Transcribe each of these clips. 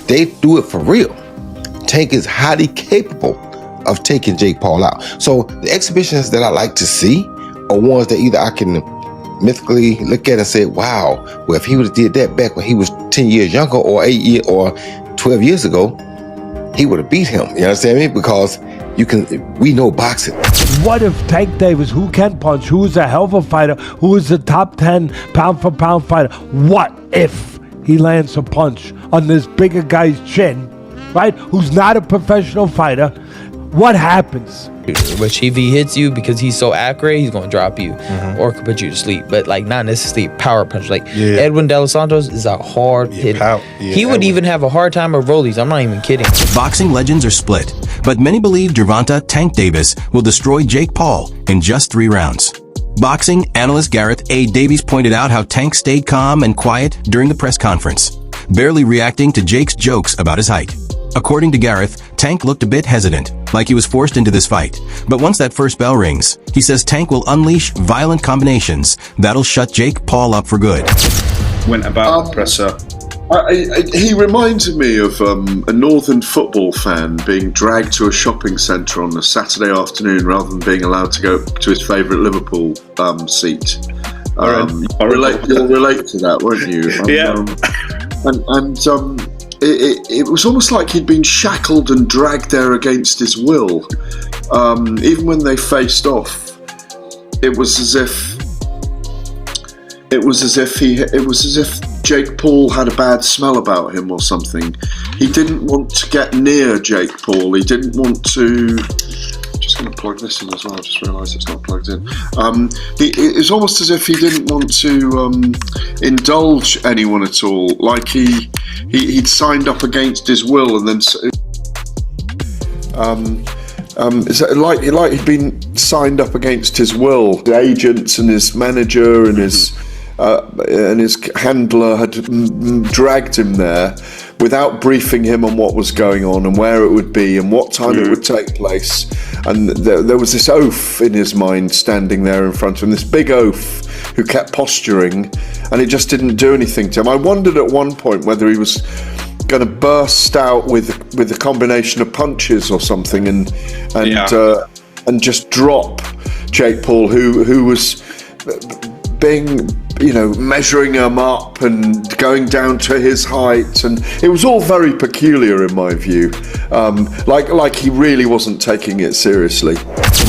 they do it for real, Tank is highly capable of taking Jake Paul out. So the exhibitions that I like to see are ones that either I can mythically look at and say, wow, well, if he would have did that back when he was 10 years younger or 8 years or 12 years ago, he would have beat him. You understand me? Because we know boxing. What if Tank Davis, who can punch, who is a hell of a fighter, who is a top 10 pound for pound fighter, what if he lands a punch on this bigger guy's chin, right, who's not a professional fighter? What happens? Which if he hits you because he's so accurate, he's gonna drop you or could put you to sleep. But like not necessarily power punch. Like Edwin De Los Santos is a hard hitter. He would even have a hard time with rollies. I'm not even kidding. Boxing legends are split, but many believe Gervonta "Tank" Davis will destroy Jake Paul in just 3 rounds. Boxing analyst Gareth A. Davies pointed out how Tank stayed calm and quiet during the press conference, barely reacting to Jake's jokes about his height. According to Gareth, Tank looked a bit hesitant, like he was forced into this fight. But once that first bell rings, he says Tank will unleash violent combinations that'll shut Jake Paul up for good. Went about the presser. He reminded me of a northern football fan being dragged to a shopping centre on a Saturday afternoon rather than being allowed to go to his favourite Liverpool seat. You'll relate to that, won't you? It was almost like he'd been shackled and dragged there against his will. Even when they faced off, it was as if Jake Paul had a bad smell about him or something. He didn't want to get near Jake Paul. He didn't want to. Just going to plug this in as well. I just realised it's not plugged in. It's almost as if he didn't want to indulge anyone at all. Like he'd signed up against his will, and then it's like he'd been signed up against his will. The agents and his manager and his handler had dragged him there without briefing him on what was going on and where it would be and what time it would take place. And there was this oaf in his mind standing there in front of him, this big oaf who kept posturing, and it just didn't do anything to him. I wondered at one point whether he was going to burst out with a combination of punches or something and just drop Jake Paul, who was being, measuring him up and going down to his height, and it was all very peculiar in my view. Like he really wasn't taking it seriously.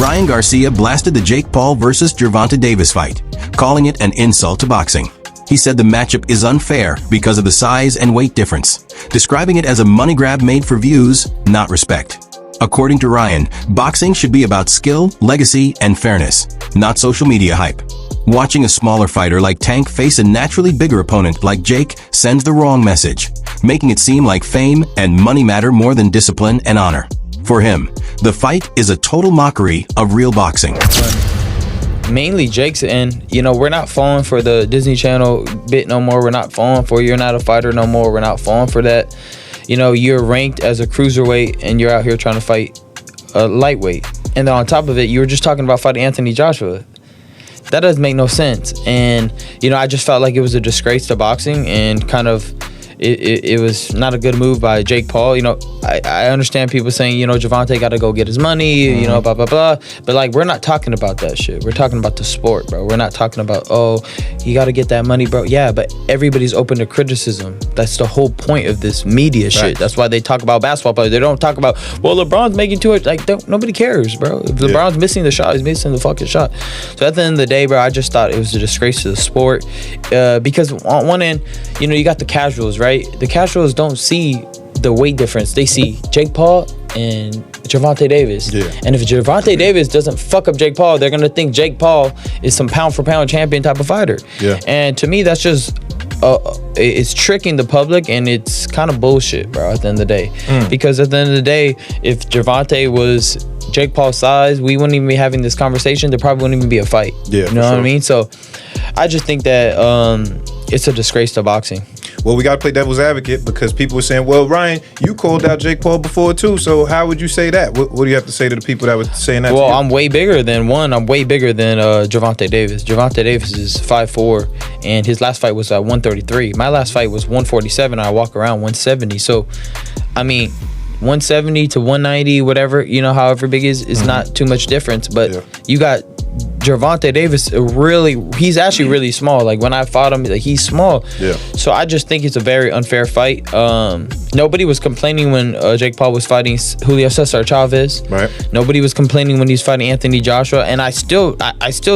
Ryan Garcia blasted the Jake Paul versus Gervonta Davis fight, calling it an insult to boxing. He said the matchup is unfair because of the size and weight difference, describing it as a money grab made for views, not respect. According to Ryan, boxing should be about skill, legacy, and fairness, not social media hype. Watching a smaller fighter like Tank face a naturally bigger opponent like Jake sends the wrong message, making it seem like fame and money matter more than discipline and honor. For him, the fight is a total mockery of real boxing. Mainly Jake's, and we're not falling for the Disney Channel bit no more. We're not falling for you're not a fighter no more. We're not falling for that. You're ranked as a cruiserweight and you're out here trying to fight a lightweight. And then on top of it, you were just talking about fighting Anthony Joshua. That doesn't make no sense. And, I just felt like it was a disgrace to boxing and kind of it was not a good move by Jake Paul. I understand people saying, Gervonta got to go get his money, blah, blah, blah. But, we're not talking about that shit. We're talking about the sport, bro. We're not talking about, you got to get that money, bro. Yeah, but everybody's open to criticism. That's the whole point of this media shit. That's why they talk about basketball players. They don't talk about, LeBron's making too much. Nobody cares, bro. If LeBron's missing the shot, he's missing the fucking shot. So at the end of the day, bro, I just thought it was a disgrace to the sport. Because on one end, you got the casuals, right? The casuals don't see the weight difference. They see Jake Paul and Gervonta Davis. Yeah. And if Gervonta Davis doesn't fuck up Jake Paul, they're going to think Jake Paul is some pound-for-pound champion type of fighter. Yeah. And to me, that's just... it's tricking the public, and it's kind of bullshit, bro, at the end of the day. Because at the end of the day, if Gervonta was Jake Paul's size, we wouldn't even be having this conversation. There probably wouldn't even be a fight. Yeah, you know what I mean? So I just think that it's a disgrace to boxing. well, we got to play devil's advocate because people were saying, well, Ryan, you called out Jake Paul before too, so how would you say that? What do you have to say to the people that were saying that? Well, I'm way bigger than Gervonta Davis. Gervonta Davis is 5'4", and his last fight was at 133. My last fight was 147. I walk around 170. So, I mean, 170 to 190, whatever, however big is not too much difference. But you got Gervonta Davis, he's actually really small. Like when I fought him, like, he's small. Yeah. So I just think it's a very unfair fight. Nobody was complaining when Jake Paul was fighting Julio Cesar Chavez. Right. Nobody was complaining when he's fighting Anthony Joshua. And I still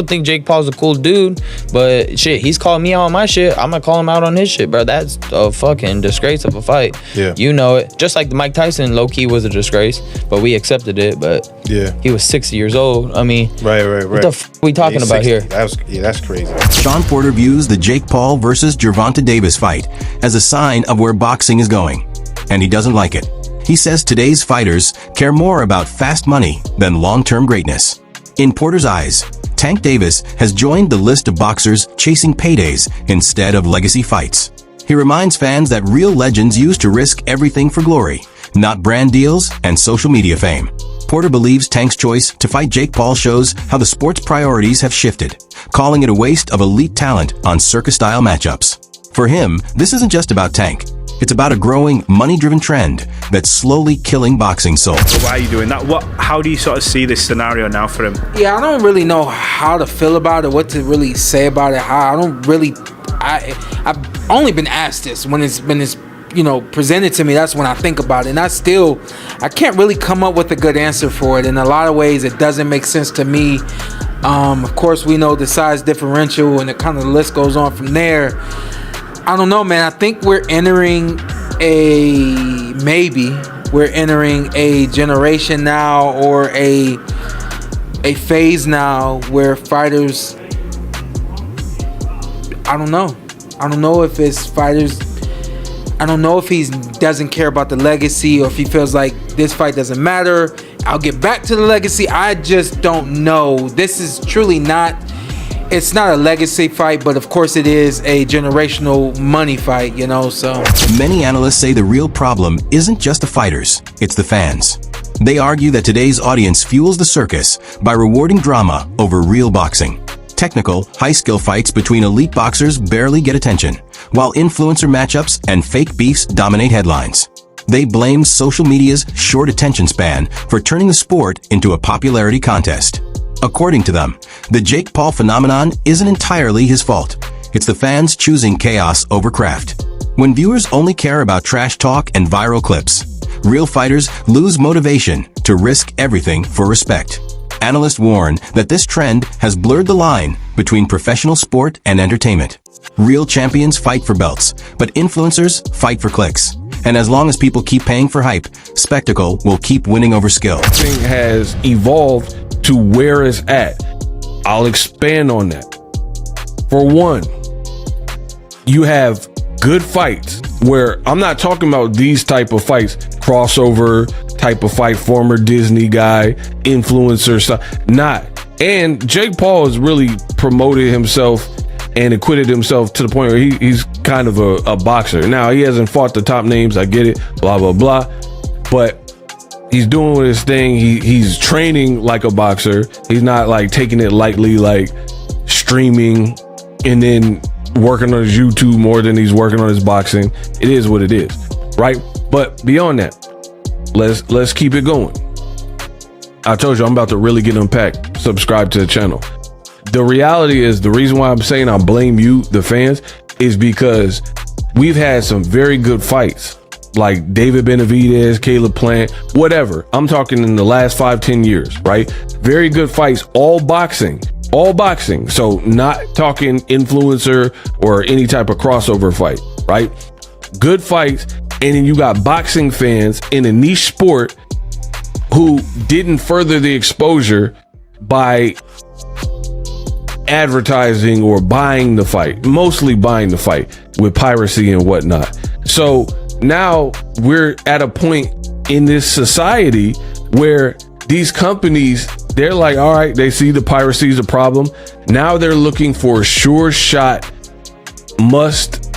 think Jake Paul's a cool dude. But shit, he's calling me out on my shit. I'm gonna call him out on his shit, bro. That's a fucking disgrace of a fight. Yeah. You know it. Just like the Mike Tyson, low key was a disgrace, but we accepted it. But he was 60 years old. I mean, right. What the f we talking about 60. here? That's crazy. Sean Porter views the Jake Paul versus Gervonta Davis fight as a sign of where boxing is going, and he doesn't like it. He says today's fighters care more about fast money than long-term greatness. In Porter's eyes, Tank Davis has joined the list of boxers chasing paydays instead of legacy fights. He reminds fans that real legends used to risk everything for glory, not brand deals and social media fame. Porter believes Tank's choice to fight Jake Paul shows how the sport's priorities have shifted, calling it a waste of elite talent on circus-style matchups. For him, this isn't just about Tank. It's about a growing, money-driven trend that's slowly killing boxing soul. So why are you doing that? How do you sort of see this scenario now for him? Yeah, I don't really know how to feel about it, what to really say about it. I've only been asked this when it's presented to me. That's when I think about it, and I can't really come up with a good answer for it. In a lot of ways, it doesn't make sense to me. Of course, we know the size differential, and the list goes on from there. I don't know, man. I think we're entering a generation now, or a phase now where fighters, I don't know if it's fighters, I don't know if he doesn't care about the legacy, or if he feels like this fight doesn't matter, I'll get back to the legacy. I just don't know. This is truly it's not a legacy fight, but of course it is a generational money fight, so. Many analysts say the real problem isn't just the fighters, it's the fans. They argue that today's audience fuels the circus by rewarding drama over real boxing. Technical, high-skill fights between elite boxers barely get attention, while influencer matchups and fake beefs dominate headlines. They blame social media's short attention span for turning the sport into a popularity contest. According to them, the Jake Paul phenomenon isn't entirely his fault. It's the fans choosing chaos over craft. When viewers only care about trash talk and viral clips, real fighters lose motivation to risk everything for respect. Analysts warn that this trend has blurred the line between professional sport and entertainment. Real champions fight for belts, but influencers fight for clicks. And as long as people keep paying for hype, spectacle will keep winning over skill. Boxing has evolved to where it's at. I'll expand on that. For one, you have good fights where I'm not talking about these type of fights, crossover type of fight, former Disney guy, influencer stuff, not. And Jake Paul has really promoted himself and acquitted himself to the point where he's kind of a boxer. Now, he hasn't fought the top names, I get it, blah, blah, blah. But he's doing his thing. He's training like a boxer. He's not like taking it lightly, like streaming and then working on his YouTube more than he's working on his boxing. It is what it is, right? But beyond that, let's keep it going. I told you I'm about to really get unpacked. Subscribe to the channel. The reality is, the reason why I'm saying I blame you, the fans, is because we've had some very good fights, like David Benavidez, Caleb Plant, whatever. I'm talking in the last 5-10 years, right? Very good fights, all boxing. So not talking influencer or any type of crossover fight, right? Good fights. And then you got boxing fans in a niche sport who didn't further the exposure by advertising or buying the fight, mostly buying the fight with piracy and whatnot. So now we're at a point in this society where these companies, they're like, all right, they see the piracy is a problem. Now they're looking for a sure shot, must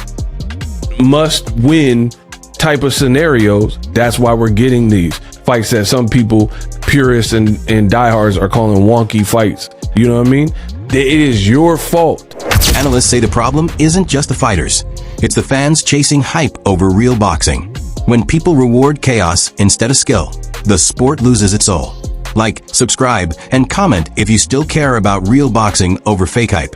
must win type of scenarios. That's why we're getting these fights that some people, purists and diehards, are calling wonky fights. You know what I mean? It is your fault. Analysts say the problem isn't just the fighters. It's the fans chasing hype over real boxing. When people reward chaos instead of skill, the sport loses its soul. Like, subscribe, and comment if you still care about real boxing over fake hype.